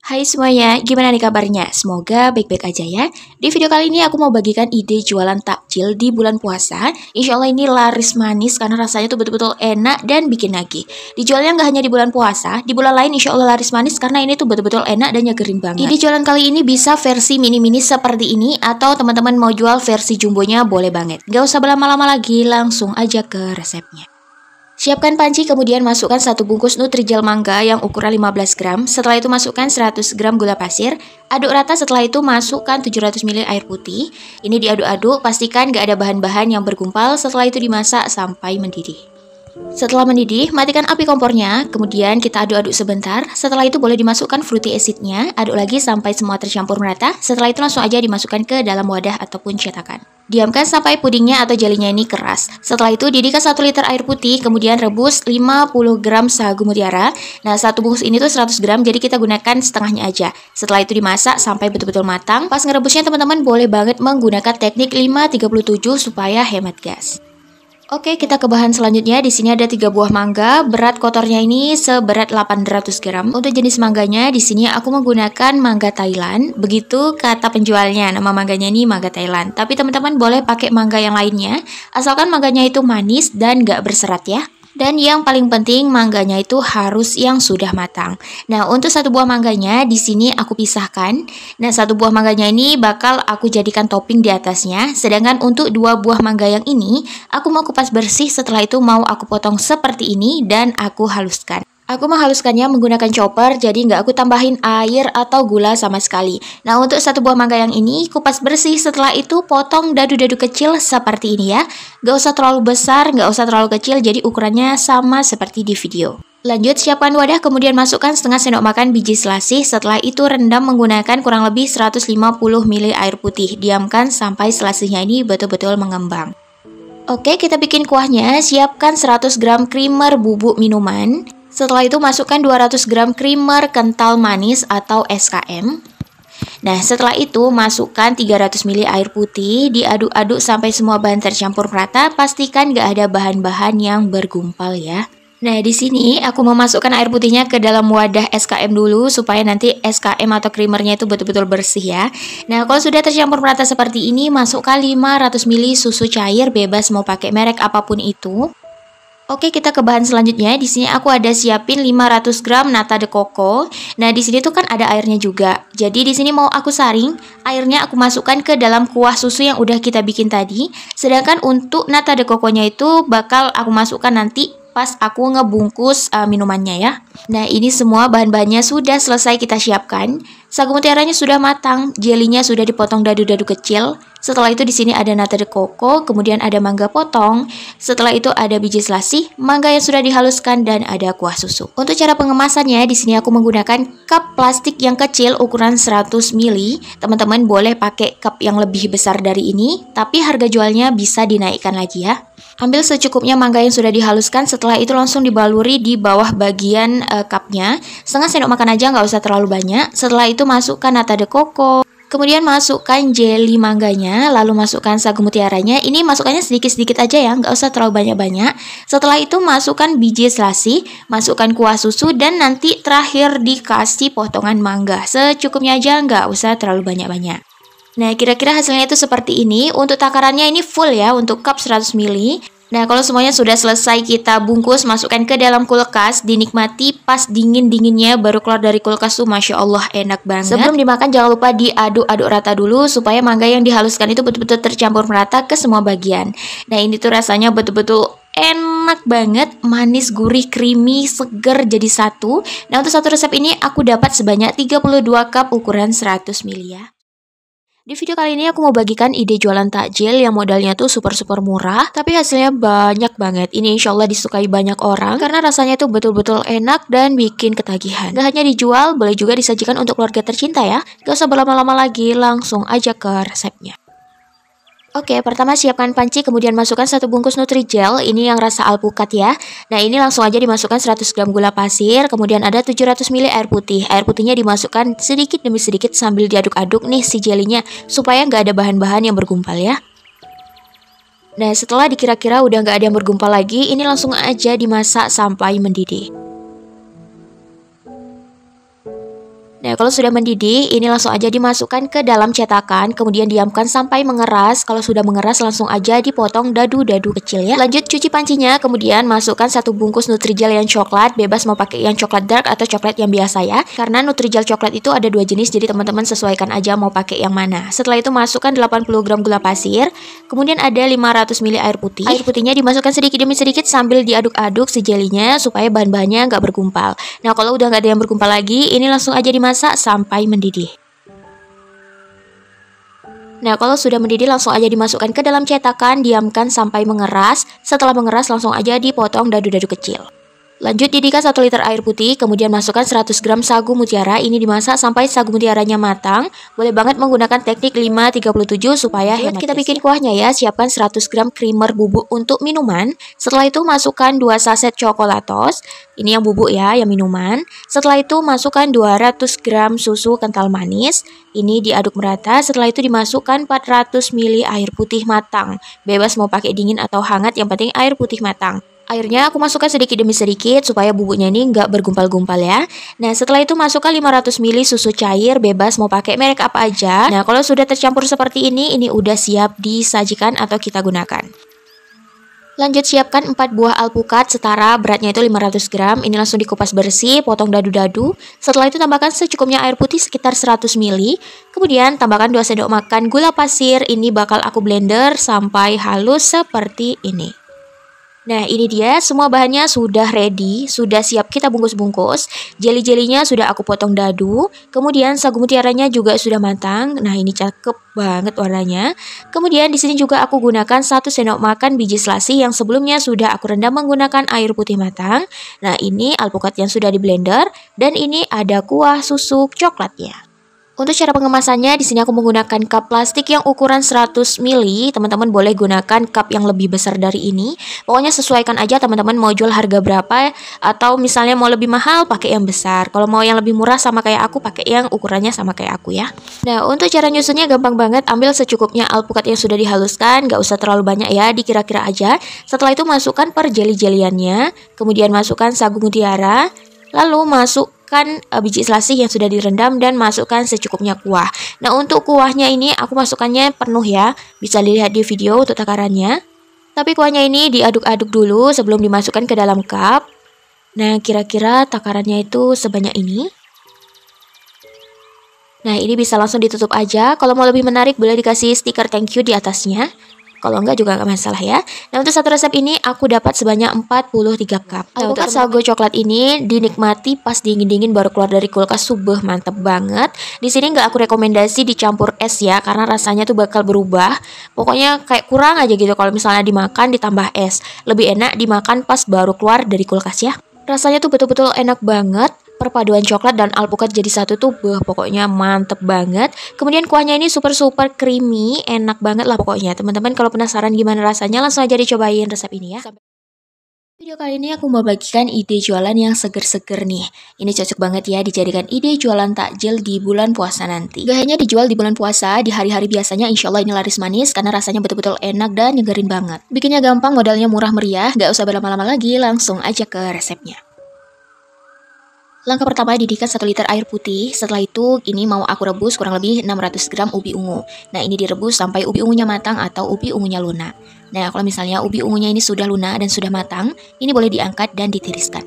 Hai semuanya, gimana nih kabarnya? Semoga baik-baik aja ya. Di video kali ini aku mau bagikan ide jualan takjil di bulan puasa. Insya Allah ini laris manis karena rasanya tuh betul-betul enak dan bikin nagih. Dijualnya nggak hanya di bulan puasa, di bulan lain insya Allah laris manis karena ini tuh betul-betul enak dan nyegerin banget. Ide jualan kali ini bisa versi mini-mini seperti ini atau teman-teman mau jual versi jumbonya boleh banget. Gak usah berlama-lama lagi, langsung aja ke resepnya. Siapkan panci, kemudian masukkan 1 bungkus Nutrijel mangga yang ukuran 15 gram. Setelah itu masukkan 100 gram gula pasir. Aduk rata, setelah itu masukkan 700 ml air putih. Ini diaduk-aduk, pastikan gak ada bahan-bahan yang bergumpal. Setelah itu dimasak sampai mendidih. Setelah mendidih, matikan api kompornya, kemudian kita aduk-aduk sebentar. Setelah itu boleh dimasukkan fruity acidnya, aduk lagi sampai semua tercampur merata. Setelah itu langsung aja dimasukkan ke dalam wadah ataupun cetakan. Diamkan sampai pudingnya atau jelinya ini keras. Setelah itu didihkan 1 liter air putih, kemudian rebus 50 gram sagu mutiara. Nah, 1 bungkus ini tuh 100 gram, jadi kita gunakan setengahnya aja. Setelah itu dimasak sampai betul-betul matang. Pas ngerebusnya teman-teman boleh banget menggunakan teknik 5-37 supaya hemat gas. Oke, kita ke bahan selanjutnya. Di sini ada 3 buah mangga, berat kotornya ini seberat 800 gram. Untuk jenis mangganya di sini aku menggunakan mangga Thailand. Begitu kata penjualnya, nama mangganya ini mangga Thailand. Tapi teman-teman boleh pakai mangga yang lainnya, asalkan mangganya itu manis dan gak berserat ya. Dan yang paling penting mangganya itu harus yang sudah matang. Nah, untuk 1 buah mangganya di sini aku pisahkan. Nah, 1 buah mangganya ini bakal aku jadikan topping di atasnya. Sedangkan untuk 2 buah mangga yang ini aku mau kupas bersih, setelah itu mau aku potong seperti ini dan aku haluskan. Aku menghaluskannya menggunakan chopper, jadi nggak aku tambahin air atau gula sama sekali. Nah, untuk 1 buah mangga yang ini, kupas bersih, setelah itu potong dadu-dadu kecil seperti ini ya. Nggak usah terlalu besar, nggak usah terlalu kecil, jadi ukurannya sama seperti di video. Lanjut, siapkan wadah, kemudian masukkan setengah sendok makan biji selasih. Setelah itu rendam menggunakan kurang lebih 150 ml air putih. Diamkan sampai selasihnya ini betul-betul mengembang. Oke, kita bikin kuahnya. Siapkan 100 gram creamer bubuk minuman. Setelah itu masukkan 200 gram creamer kental manis atau SKM. Nah, setelah itu masukkan 300 ml air putih, diaduk-aduk sampai semua bahan tercampur merata, pastikan gak ada bahan-bahan yang bergumpal ya. Nah, di sini aku memasukkan air putihnya ke dalam wadah SKM dulu supaya nanti SKM atau creamernya itu betul-betul bersih ya. Nah, kalau sudah tercampur merata seperti ini, masukkan 500 ml susu cair, bebas mau pakai merek apapun itu. Oke, kita ke bahan selanjutnya. Di sini aku ada siapin 500 gram nata de coco. Nah, di sini tuh kan ada airnya juga. Jadi di sini mau aku saring, airnya aku masukkan ke dalam kuah susu yang udah kita bikin tadi. Sedangkan untuk nata de coco-nya itu bakal aku masukkan nanti pas aku ngebungkus minumannya ya. Nah, ini semua bahan-bahannya sudah selesai kita siapkan. Sagu mutiaranya sudah matang, jelinya sudah dipotong dadu-dadu kecil. Setelah itu di sini ada nata de coco, kemudian ada mangga potong. Setelah itu ada biji selasih, mangga yang sudah dihaluskan dan ada kuah susu. Untuk cara pengemasannya di sini aku menggunakan cup plastik yang kecil ukuran 100 ml. Teman-teman boleh pakai cup yang lebih besar dari ini, tapi harga jualnya bisa dinaikkan lagi ya. Ambil secukupnya mangga yang sudah dihaluskan, setelah itu langsung dibaluri di bawah bagian cupnya. Setengah sendok makan aja, nggak usah terlalu banyak. Setelah itu masukkan nata de coco. Kemudian masukkan jelly mangganya, lalu masukkan sagu mutiaranya. Ini masukkannya sedikit-sedikit aja ya, nggak usah terlalu banyak-banyak. Setelah itu masukkan biji selasih, masukkan kuah susu, dan nanti terakhir dikasih potongan mangga. Secukupnya aja, nggak usah terlalu banyak-banyak. Nah, kira-kira hasilnya itu seperti ini. Untuk takarannya ini full ya, untuk cup 100 ml. Nah, kalau semuanya sudah selesai kita bungkus, masukkan ke dalam kulkas, dinikmati pas dingin-dinginnya baru keluar dari kulkas tuh Masya Allah enak banget. Sebelum dimakan jangan lupa diaduk-aduk rata dulu supaya mangga yang dihaluskan itu betul-betul tercampur merata ke semua bagian. Nah, ini tuh rasanya betul-betul enak banget, manis, gurih, creamy, seger jadi satu. Nah, untuk satu resep ini aku dapat sebanyak 32 cup ukuran 100 ml ya. Di video kali ini aku mau bagikan ide jualan takjil yang modalnya tuh super murah, tapi hasilnya banyak banget. Ini insya Allah disukai banyak orang karena rasanya tuh betul-betul enak dan bikin ketagihan. Gak hanya dijual, boleh juga disajikan untuk keluarga tercinta ya. Gak usah berlama-lama lagi, langsung aja ke resepnya. Oke, pertama siapkan panci, kemudian masukkan 1 bungkus Nutrijel, ini yang rasa alpukat ya. Nah, ini langsung aja dimasukkan 100 gram gula pasir, kemudian ada 700 ml air putih. Air putihnya dimasukkan sedikit demi sedikit sambil diaduk-aduk nih si jelinya, supaya nggak ada bahan-bahan yang bergumpal ya. Nah, setelah dikira-kira udah nggak ada yang bergumpal lagi, ini langsung aja dimasak sampai mendidih. Nah, kalau sudah mendidih, ini langsung aja dimasukkan ke dalam cetakan, kemudian diamkan sampai mengeras. Kalau sudah mengeras, langsung aja dipotong dadu-dadu kecil ya. Lanjut cuci pancinya, kemudian masukkan 1 bungkus Nutrijel yang coklat, bebas mau pakai yang coklat dark atau coklat yang biasa ya. Karena Nutrijel coklat itu ada 2 jenis, jadi teman-teman sesuaikan aja mau pakai yang mana. Setelah itu masukkan 80 gram gula pasir, kemudian ada 500 ml air putih. Air putihnya dimasukkan sedikit demi sedikit sambil diaduk-aduk si jelinya supaya bahan-bahannya nggak bergumpal. Nah, kalau udah nggak ada yang bergumpal lagi, ini langsung aja dimasak sampai mendidih. Nah, kalau sudah mendidih langsung aja dimasukkan ke dalam cetakan, diamkan sampai mengeras. Setelah mengeras langsung aja dipotong dadu-dadu kecil. Lanjut didihkan 1 liter air putih, kemudian masukkan 100 gram sagu mutiara. Ini dimasak sampai sagu mutiaranya matang. Boleh banget menggunakan teknik 5-37 supaya hemat. Kita bikin kuahnya ya. Siapkan 100 gram creamer bubuk untuk minuman. Setelah itu masukkan 2 saset coklatos. Ini yang bubuk ya, yang minuman. Setelah itu masukkan 200 gram susu kental manis. Ini diaduk merata. Setelah itu dimasukkan 400 ml air putih matang. Bebas mau pakai dingin atau hangat, yang penting air putih matang. Airnya aku masukkan sedikit demi sedikit supaya bubuknya ini nggak bergumpal-gumpal ya. Nah, setelah itu masukkan 500 ml susu cair, bebas mau pakai merek apa aja. Nah, kalau sudah tercampur seperti ini udah siap disajikan atau kita gunakan. Lanjut siapkan 4 buah alpukat setara beratnya itu 500 gram. Ini langsung dikupas bersih, potong dadu-dadu. Setelah itu tambahkan secukupnya air putih sekitar 100 ml. Kemudian tambahkan 2 sendok makan gula pasir. Ini bakal aku blender sampai halus seperti ini. Nah, ini dia semua bahannya sudah ready, sudah siap kita bungkus-bungkus. Jeli-jelinya sudah aku potong dadu, kemudian sagu mutiaranya juga sudah matang. Nah, ini cakep banget warnanya. Kemudian di sini juga aku gunakan 1 sendok makan biji selasi yang sebelumnya sudah aku rendam menggunakan air putih matang. Nah, ini alpukat yang sudah di blender dan ini ada kuah susu coklatnya. Untuk cara pengemasannya, di sini aku menggunakan cup plastik yang ukuran 100 ml. Teman-teman boleh gunakan cup yang lebih besar dari ini. Pokoknya sesuaikan aja teman-teman mau jual harga berapa, atau misalnya mau lebih mahal pakai yang besar. Kalau mau yang lebih murah sama kayak aku, pakai yang ukurannya sama kayak aku ya. Nah, untuk cara nyusunnya gampang banget. Ambil secukupnya alpukat yang sudah dihaluskan, gak usah terlalu banyak ya, dikira-kira aja. Setelah itu masukkan per jeli-jeliannya, kemudian masukkan sagu mutiara, lalu masukkan biji selasih yang sudah direndam dan masukkan secukupnya kuah. Nah, untuk kuahnya ini aku masukkannya penuh ya. Bisa dilihat di video untuk takarannya. Tapi kuahnya ini diaduk-aduk dulu sebelum dimasukkan ke dalam cup. Nah, kira-kira takarannya itu sebanyak ini. Nah, ini bisa langsung ditutup aja. Kalau mau lebih menarik boleh dikasih stiker thank you di atasnya. Kalau enggak juga nggak masalah ya. Nah, untuk satu resep ini aku dapat sebanyak 43 cup. Nah, untuk sagu coklat ini dinikmati pas dingin-dingin baru keluar dari kulkas, subuh mantep banget. Di sini nggak aku rekomendasi dicampur es ya, karena rasanya tuh bakal berubah. Pokoknya kayak kurang aja gitu kalau misalnya dimakan ditambah es. Lebih enak dimakan pas baru keluar dari kulkas ya. Rasanya tuh betul-betul enak banget. Perpaduan coklat dan alpukat jadi satu tuh pokoknya mantep banget. Kemudian kuahnya ini super creamy, enak banget lah pokoknya. Teman-teman kalau penasaran gimana rasanya langsung aja dicobain resep ini ya. Video kali ini aku mau bagikan ide jualan yang seger-seger nih. Ini cocok banget ya dijadikan ide jualan takjil di bulan puasa nanti. Gak hanya dijual di bulan puasa, di hari-hari biasanya insya Allah ini laris manis karena rasanya betul-betul enak dan nyegerin banget. Bikinnya gampang, modalnya murah meriah, gak usah berlama-lama lagi, langsung aja ke resepnya. Langkah pertama, didihkan 1 liter air putih. Setelah itu, ini mau aku rebus kurang lebih 600 gram ubi ungu. Nah, ini direbus sampai ubi ungunya matang atau ubi ungunya lunak. Nah, kalau misalnya ubi ungunya ini sudah lunak dan sudah matang, ini boleh diangkat dan ditiriskan.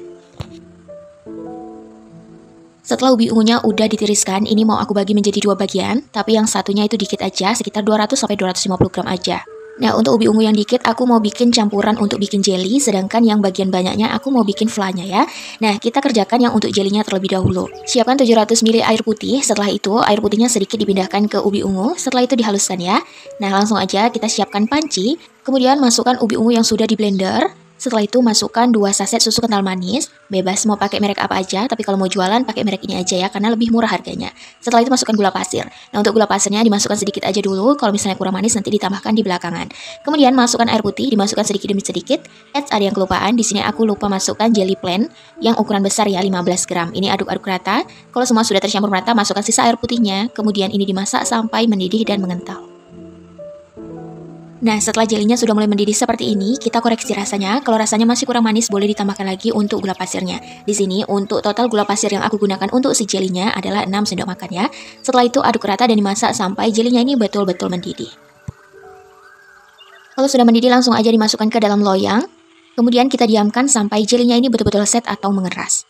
Setelah ubi ungunya udah ditiriskan, ini mau aku bagi menjadi 2 bagian, tapi yang satunya itu dikit aja, sekitar 200-250 gram aja. Nah, untuk ubi ungu yang dikit aku mau bikin campuran untuk bikin jelly, sedangkan yang bagian banyaknya aku mau bikin flanya ya. Nah, kita kerjakan yang untuk jelinya terlebih dahulu. Siapkan 700 ml air putih, setelah itu air putihnya sedikit dipindahkan ke ubi ungu, setelah itu dihaluskan ya. Nah, langsung aja kita siapkan panci, kemudian masukkan ubi ungu yang sudah di blender. Setelah itu masukkan 2 saset susu kental manis, bebas mau pakai merek apa aja, tapi kalau mau jualan pakai merek ini aja ya, karena lebih murah harganya. Setelah itu masukkan gula pasir. Nah, untuk gula pasirnya dimasukkan sedikit aja dulu, kalau misalnya kurang manis nanti ditambahkan di belakangan. Kemudian masukkan air putih, dimasukkan sedikit demi sedikit. Ada yang kelupaan, di sini aku lupa masukkan jelly plain yang ukuran besar ya, 15 gram. Ini aduk-aduk rata. Kalau semua sudah tercampur merata, masukkan sisa air putihnya, kemudian ini dimasak sampai mendidih dan mengental. Nah, setelah jelinya sudah mulai mendidih seperti ini, kita koreksi rasanya. Kalau rasanya masih kurang manis, boleh ditambahkan lagi untuk gula pasirnya. Di sini, untuk total gula pasir yang aku gunakan untuk si jelinya adalah 6 sendok makan ya. Setelah itu aduk rata dan dimasak sampai jelinya ini betul-betul mendidih. Kalau sudah mendidih, langsung aja dimasukkan ke dalam loyang. Kemudian kita diamkan sampai jelinya ini betul-betul set atau mengeras.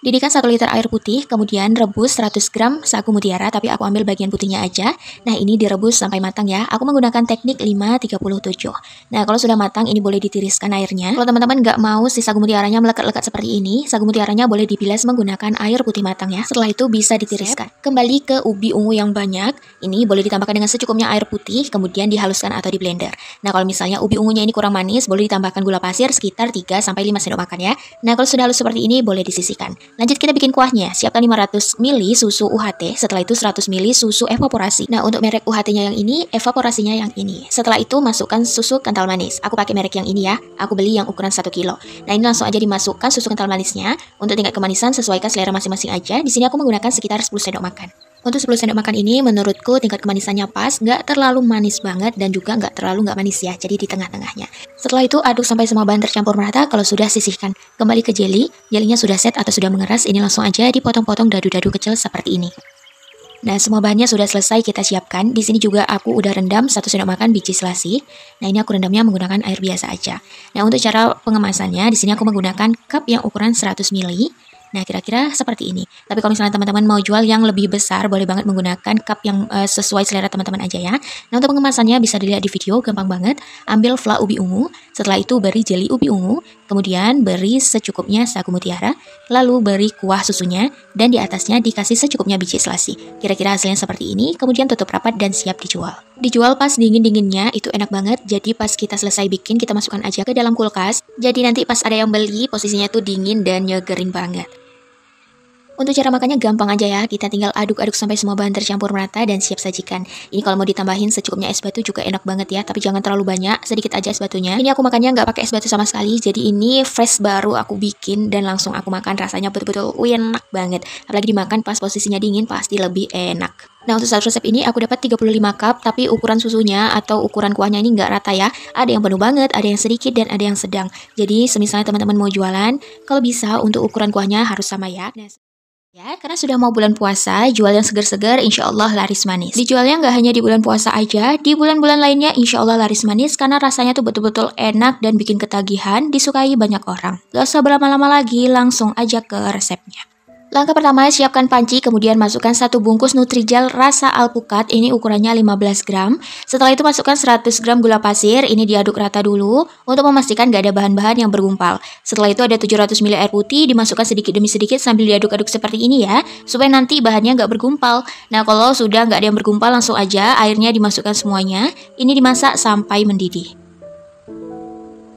Didihkan 1 liter air putih, kemudian rebus 100 gram sagu mutiara, tapi aku ambil bagian putihnya aja. Nah, ini direbus sampai matang ya. Aku menggunakan teknik 5-37. Nah, kalau sudah matang, ini boleh ditiriskan airnya. Kalau teman-teman nggak mau si sagu mutiaranya melekat-lekat seperti ini, sagu mutiaranya boleh dibilas menggunakan air putih matang ya. Setelah itu bisa ditiriskan. Kembali ke ubi ungu yang banyak, ini boleh ditambahkan dengan secukupnya air putih, kemudian dihaluskan atau di blender. Nah, kalau misalnya ubi ungunya ini kurang manis, boleh ditambahkan gula pasir sekitar 3-5 sendok makan ya. Nah, kalau sudah halus seperti ini, boleh disisihkan. Lanjut kita bikin kuahnya. Siapkan 500 ml susu UHT, setelah itu 100 ml susu evaporasi. Nah, untuk merek UHT-nya yang ini, evaporasinya yang ini. Setelah itu masukkan susu kental manis. Aku pakai merek yang ini ya. Aku beli yang ukuran 1 kilo. Nah, ini langsung aja dimasukkan susu kental manisnya. Untuk tingkat kemanisan sesuaikan selera masing-masing aja. Di sini aku menggunakan sekitar 10 sendok makan. Untuk 10 sendok makan ini menurutku tingkat kemanisannya pas, nggak terlalu manis banget dan juga nggak terlalu nggak manis ya, jadi di tengah-tengahnya. Setelah itu aduk sampai semua bahan tercampur merata. Kalau sudah, sisihkan. Kembali ke jeli, jelinya sudah set atau sudah mengeras, ini langsung aja dipotong-potong dadu-dadu kecil seperti ini. Nah, semua bahannya sudah selesai kita siapkan. Di sini juga aku udah rendam 1 sendok makan biji selasi. Nah, ini aku rendamnya menggunakan air biasa aja. Nah, untuk cara pengemasannya, di sini aku menggunakan cup yang ukuran 100 ml. Nah, kira-kira seperti ini. Tapi kalau misalnya teman-teman mau jual yang lebih besar, boleh banget menggunakan cup yang sesuai selera teman-teman aja ya. Nah, untuk pengemasannya bisa dilihat di video, gampang banget. Ambil fla ubi ungu, setelah itu beri jeli ubi ungu, kemudian beri secukupnya sagu mutiara, lalu beri kuah susunya, dan di atasnya dikasih secukupnya biji selasi. Kira-kira hasilnya seperti ini, kemudian tutup rapat dan siap dijual. Dijual pas dingin-dinginnya, itu enak banget. Jadi pas kita selesai bikin, kita masukkan aja ke dalam kulkas. Jadi nanti pas ada yang beli, posisinya tuh dingin dan nyegerin banget. Untuk cara makannya gampang aja ya, kita tinggal aduk-aduk sampai semua bahan tercampur merata dan siap sajikan. Ini kalau mau ditambahin secukupnya es batu juga enak banget ya, tapi jangan terlalu banyak, sedikit aja es batunya. Ini aku makannya nggak pakai es batu sama sekali, jadi ini fresh baru aku bikin dan langsung aku makan, rasanya betul-betul enak banget. Apalagi dimakan pas posisinya dingin pasti lebih enak. Nah, untuk satu resep ini aku dapat 35 cup, tapi ukuran susunya atau ukuran kuahnya ini nggak rata ya. Ada yang penuh banget, ada yang sedikit, dan ada yang sedang. Jadi, semisalnya teman-teman mau jualan, kalau bisa untuk ukuran kuahnya harus sama ya. Ya, karena sudah mau bulan puasa, jual yang segar-segar insya Allah laris manis. Dijualnya nggak hanya di bulan puasa aja, di bulan-bulan lainnya insya Allah laris manis karena rasanya tuh betul-betul enak dan bikin ketagihan, disukai banyak orang. Gak usah berlama-lama lagi, langsung aja ke resepnya. Langkah pertama, siapkan panci, kemudian masukkan 1 bungkus Nutrijel rasa alpukat, ini ukurannya 15 gram. Setelah itu masukkan 100 gram gula pasir, ini diaduk rata dulu untuk memastikan gak ada bahan-bahan yang bergumpal. Setelah itu ada 700 ml air putih, dimasukkan sedikit demi sedikit sambil diaduk-aduk seperti ini ya, supaya nanti bahannya gak bergumpal. Nah, kalau sudah gak ada yang bergumpal, langsung aja airnya dimasukkan semuanya, ini dimasak sampai mendidih.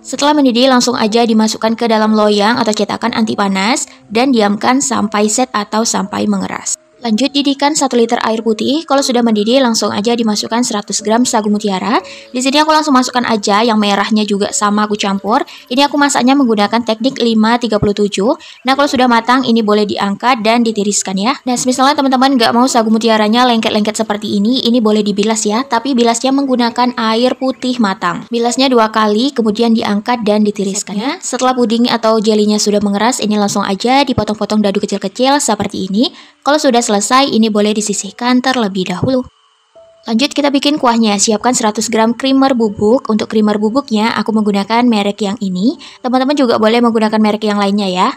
Setelah mendidih, langsung aja dimasukkan ke dalam loyang atau cetakan anti panas dan diamkan sampai set atau sampai mengeras. Lanjut didihkan 1 liter air putih. Kalau sudah mendidih, langsung aja dimasukkan 100 gram sagu mutiara. Di sini aku langsung masukkan aja, yang merahnya juga sama aku campur. Ini aku masaknya menggunakan teknik 5-37. Nah, kalau sudah matang, ini boleh diangkat dan ditiriskan ya. Nah, misalnya teman-teman nggak mau sagu mutiaranya lengket-lengket seperti ini boleh dibilas ya. Tapi bilasnya menggunakan air putih matang. Bilasnya 2 kali, kemudian diangkat dan ditiriskan ya. Setelah puding atau jelinya sudah mengeras, ini langsung aja dipotong-potong dadu kecil-kecil seperti ini. Kalau sudah selesai, ini boleh disisihkan terlebih dahulu. Lanjut kita bikin kuahnya. Siapkan 100 gram creamer bubuk. Untuk creamer bubuknya aku menggunakan merek yang ini. Teman-teman juga boleh menggunakan merek yang lainnya ya.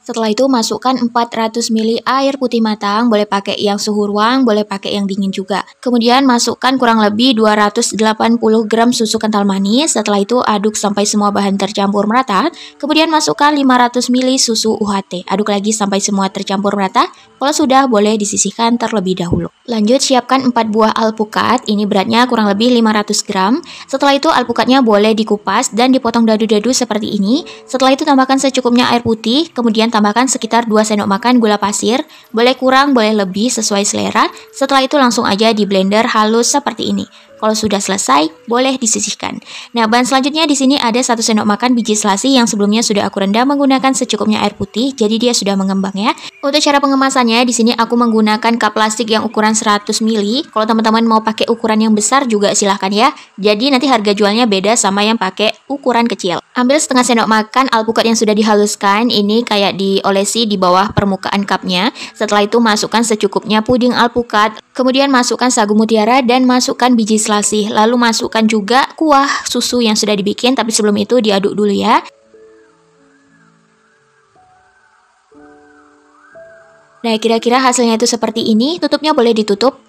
Setelah itu masukkan 400 ml air putih matang, boleh pakai yang suhu ruang, boleh pakai yang dingin juga. Kemudian masukkan kurang lebih 280 gram susu kental manis, setelah itu aduk sampai semua bahan tercampur merata. Kemudian masukkan 500 ml susu UHT, aduk lagi sampai semua tercampur merata. Kalau sudah, boleh disisihkan terlebih dahulu. Lanjut siapkan 4 buah alpukat, ini beratnya kurang lebih 500 gram. Setelah itu alpukatnya boleh dikupas dan dipotong dadu-dadu seperti ini. Setelah itu tambahkan secukupnya air putih, kemudian tambahkan sekitar 2 sendok makan gula pasir, boleh kurang, boleh lebih sesuai selera. Setelah itu langsung aja di blender halus seperti ini. Kalau sudah selesai, boleh disisihkan. Nah, bahan selanjutnya di sini ada 1 sendok makan biji selasi yang sebelumnya sudah aku rendam menggunakan secukupnya air putih, jadi dia sudah mengembang ya. Untuk cara pengemasannya, di sini aku menggunakan cup plastik yang ukuran 100 ml. Kalau teman-teman mau pakai ukuran yang besar juga silahkan ya. Jadi nanti harga jualnya beda sama yang pakai ukuran kecil. Ambil setengah sendok makan alpukat yang sudah dihaluskan, ini kayak diolesi di bawah permukaan cupnya. Setelah itu masukkan secukupnya puding alpukat, kemudian masukkan sagu mutiara dan masukkan biji selasih. Lalu masukkan juga kuah susu yang sudah dibikin, tapi sebelum itu diaduk dulu ya. Nah, kira-kira hasilnya itu seperti ini. Tutupnya boleh ditutup.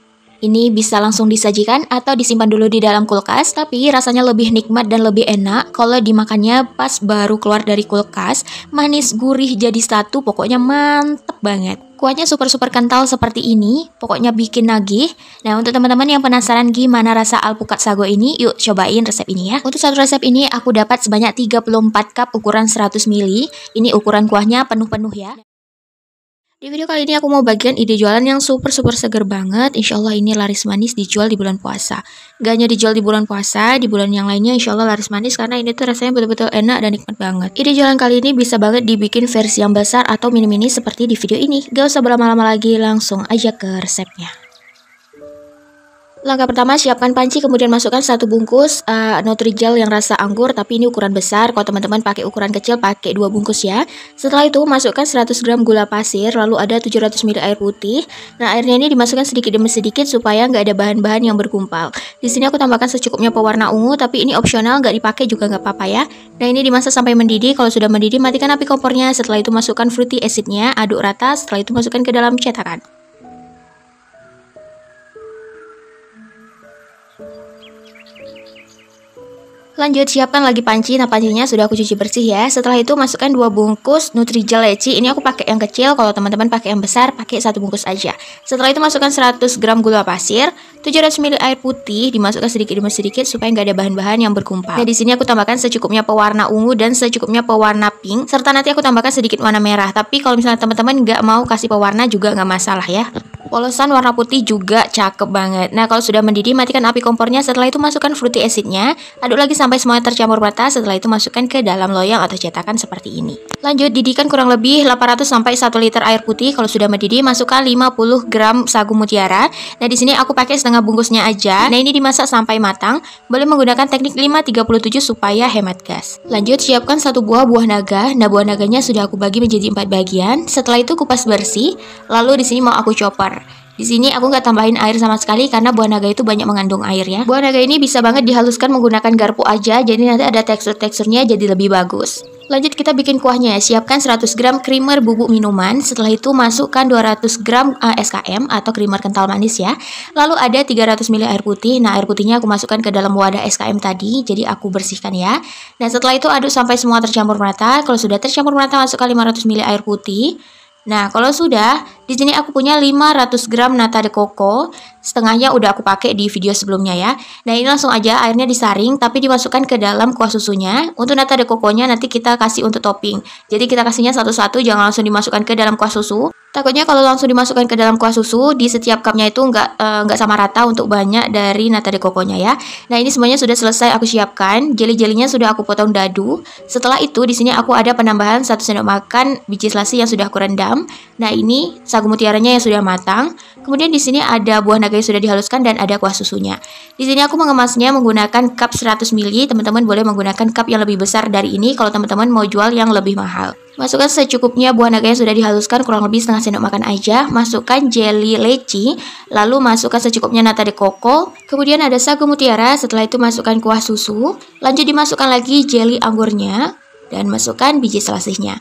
Ini bisa langsung disajikan atau disimpan dulu di dalam kulkas, tapi rasanya lebih nikmat dan lebih enak kalau dimakannya pas baru keluar dari kulkas. Manis gurih jadi satu, pokoknya mantep banget. Kuahnya super kental seperti ini, pokoknya bikin nagih. Nah, untuk teman-teman yang penasaran gimana rasa alpukat sago ini, yuk cobain resep ini ya. Untuk satu resep ini aku dapat sebanyak 34 cup ukuran 100 ml. Ini ukuran kuahnya penuh-penuh ya. Di video kali ini aku mau bagikan ide jualan yang super seger banget. Insya Allah ini laris manis dijual di bulan puasa. Gak hanya dijual di bulan puasa, di bulan yang lainnya insya Allah laris manis karena ini tuh rasanya betul-betul enak dan nikmat banget. Ide jualan kali ini bisa banget dibikin versi yang besar atau mini-mini seperti di video ini. Gak usah berlama-lama lagi, langsung aja ke resepnya. Langkah pertama, siapkan panci, kemudian masukkan 1 bungkus Nutrijel yang rasa anggur, tapi ini ukuran besar. Kalau teman-teman pakai ukuran kecil, pakai 2 bungkus ya. Setelah itu, masukkan 100 gram gula pasir, lalu ada 700 ml air putih. Nah, airnya ini dimasukkan sedikit demi sedikit supaya nggak ada bahan-bahan yang bergumpal. Di sini aku tambahkan secukupnya pewarna ungu, tapi ini opsional, nggak dipakai juga nggak apa-apa ya. Nah, ini dimasak sampai mendidih. Kalau sudah mendidih, matikan api kompornya. Setelah itu, masukkan fruity acidnya, aduk rata. Setelah itu, masukkan ke dalam cetakan. Lanjut, siapkan lagi panci. Nah, pancinya sudah aku cuci bersih ya. Setelah itu masukkan 2 bungkus Nutrijel leci. Ini aku pakai yang kecil, kalau teman-teman pakai yang besar pakai 1 bungkus aja. Setelah itu masukkan 100 gram gula pasir, 700 ml air putih, dimasukkan sedikit demi sedikit supaya nggak ada bahan-bahan yang bergumpal. Nah, di sini aku tambahkan secukupnya pewarna ungu dan secukupnya pewarna pink, serta nanti aku tambahkan sedikit warna merah. Tapi kalau misalnya teman-teman nggak mau kasih pewarna juga nggak masalah ya. Polosan warna putih juga cakep banget. Nah, kalau sudah mendidih, matikan api kompornya. Setelah itu masukkan fruity acidnya, aduk lagi sampai semuanya tercampur rata. Setelah itu masukkan ke dalam loyang atau cetakan seperti ini. Lanjut, didihkan kurang lebih 800 sampai 1 liter air putih. Kalau sudah mendidih, masukkan 50 gram sagu mutiara. Nah, di sini aku pakai setengah bungkusnya aja. Nah, ini dimasak sampai matang. Boleh menggunakan teknik 5-37 supaya hemat gas. Lanjut, siapkan 1 buah naga. Nah, buah naganya sudah aku bagi menjadi 4 bagian. Setelah itu kupas bersih. Lalu di sini mau aku chopper. Di sini aku nggak tambahin air sama sekali karena buah naga itu banyak mengandung air ya. Buah naga ini bisa banget dihaluskan menggunakan garpu aja, jadi nanti ada teksturnya jadi lebih bagus. Lanjut kita bikin kuahnya. Siapkan 100 gram creamer bubuk minuman. Setelah itu masukkan 200 gram SKM atau creamer kental manis ya. Lalu ada 300 ml air putih. Nah, air putihnya aku masukkan ke dalam wadah SKM tadi, jadi aku bersihkan ya. Nah, setelah itu aduk sampai semua tercampur merata. Kalau sudah tercampur merata, masukkan 500 ml air putih. Nah, kalau sudah, di sini aku punya 500 gram nata de coco. Setengahnya udah aku pakai di video sebelumnya ya. Nah, ini langsung aja airnya disaring tapi dimasukkan ke dalam kuah susunya. Untuk nata de coconya nanti kita kasih untuk topping. Jadi kita kasihnya satu-satu, jangan langsung dimasukkan ke dalam kuah susu. Takutnya kalau langsung dimasukkan ke dalam kuah susu, di setiap cupnya itu nggak sama rata untuk banyak dari nata de coconya ya. Nah, ini semuanya sudah selesai aku siapkan. Jeli-jelinya sudah aku potong dadu. Setelah itu di sini aku ada penambahan 1 sendok makan biji selasi yang sudah aku rendam. Nah, ini sagu mutiaranya yang sudah matang. Kemudian di sini ada buah naga yang sudah dihaluskan dan ada kuah susunya. Di sini aku mengemasnya menggunakan cup 100 ml. Teman-teman boleh menggunakan cup yang lebih besar dari ini kalau teman-teman mau jual yang lebih mahal. Masukkan secukupnya buah naga yang sudah dihaluskan, kurang lebih setengah sendok makan aja. Masukkan jelly leci, lalu masukkan secukupnya nata de coco. Kemudian ada sagu mutiara, setelah itu masukkan kuah susu. Lanjut dimasukkan lagi jelly anggurnya dan masukkan biji selasihnya.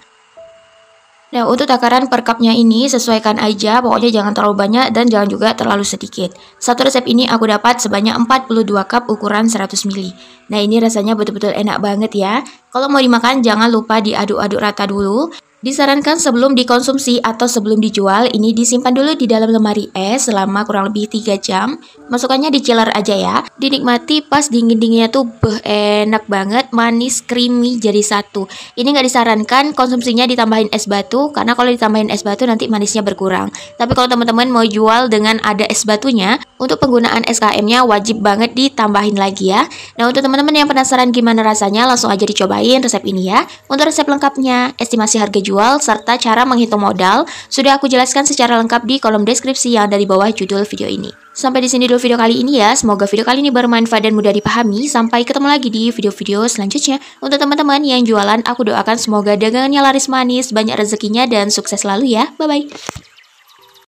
Nah, untuk takaran per cupnya ini sesuaikan aja, pokoknya jangan terlalu banyak dan jangan juga terlalu sedikit. Satu resep ini aku dapat sebanyak 42 cup ukuran 100 ml. Nah, ini rasanya betul-betul enak banget ya. Kalau mau dimakan jangan lupa diaduk-aduk rata dulu. Disarankan sebelum dikonsumsi atau sebelum dijual, ini disimpan dulu di dalam lemari es selama kurang lebih 3 jam. Masukkannya di chiller aja ya. Dinikmati pas dingin-dinginnya tuh enak banget, manis, creamy jadi satu. Ini nggak disarankan konsumsinya ditambahin es batu, karena kalau ditambahin es batu nanti manisnya berkurang. Tapi kalau teman-teman mau jual dengan ada es batunya, Untuk penggunaan SKM-nya wajib banget ditambahin lagi ya. Nah, untuk teman-teman yang penasaran gimana rasanya, langsung aja dicobain resep ini ya. Untuk resep lengkapnya, estimasi harga jual, serta cara menghitung modal, sudah aku jelaskan secara lengkap di kolom deskripsi yang ada di bawah judul video ini. Sampai di sini dulu video kali ini ya. Semoga video kali ini bermanfaat dan mudah dipahami. Sampai ketemu lagi di video-video selanjutnya. Untuk teman-teman yang jualan, aku doakan semoga dagangannya laris manis, banyak rezekinya, dan sukses selalu ya. Bye-bye.